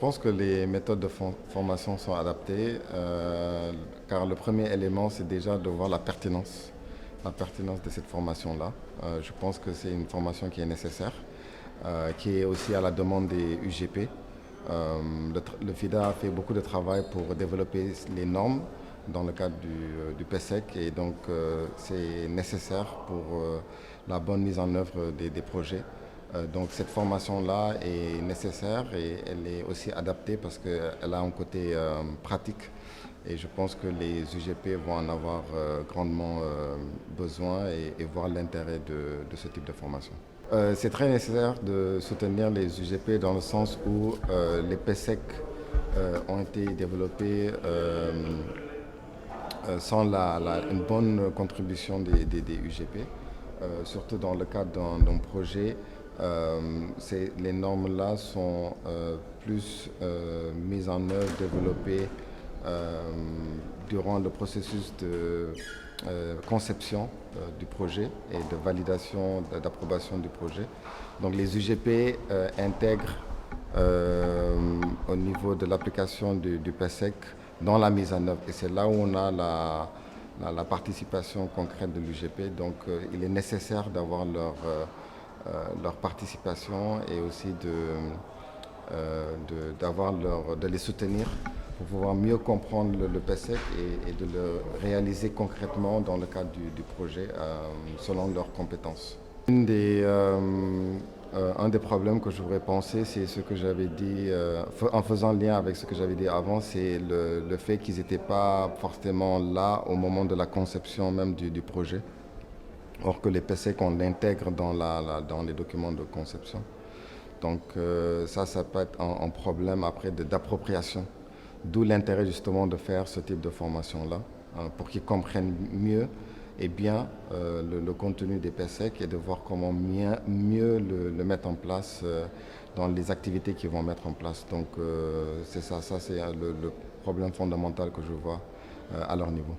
pense que les méthodes de formation sont adaptées, car le premier élément, c'est déjà de voir la pertinence de cette formation-là. Je pense que c'est une formation qui est nécessaire, qui est aussi à la demande des UGP. Le FIDA a fait beaucoup de travail pour développer les normes dans le cadre du PESEC et donc c'est nécessaire pour la bonne mise en œuvre des projets. Donc cette formation-là est nécessaire et elle est aussi adaptée parce qu'elle a un côté pratique et je pense que les UGP vont en avoir grandement besoin et voir l'intérêt de ce type de formation. C'est très nécessaire de soutenir les UGP dans le sens où les PESEC ont été développés sans une bonne contribution des UGP, surtout dans le cadre d'un projet. Les normes-là sont plus mises en œuvre, développées durant le processus de conception du projet et de validation, d'approbation du projet. Donc les UGP intègrent au niveau de l'application du PESEC dans la mise en œuvre. Et c'est là où on a la participation concrète de l'UGP. Donc il est nécessaire d'avoir leur participation et aussi de les soutenir pour pouvoir mieux comprendre le PESEC et de le réaliser concrètement dans le cadre du projet selon leurs compétences. Un des problèmes que je voudrais penser, c'est ce que j'avais dit, en faisant lien avec ce que j'avais dit avant, c'est le fait qu'ils n'étaient pas forcément là au moment de la conception même du projet. Or que les PESEC, on l'intègre dans les documents de conception. Donc ça peut être un problème après d'appropriation. D'où l'intérêt justement de faire ce type de formation-là, pour qu'ils comprennent mieux et bien le contenu des PESEC et de voir comment mieux le mettre en place dans les activités qu'ils vont mettre en place. Donc c'est ça c'est le problème fondamental que je vois à leur niveau.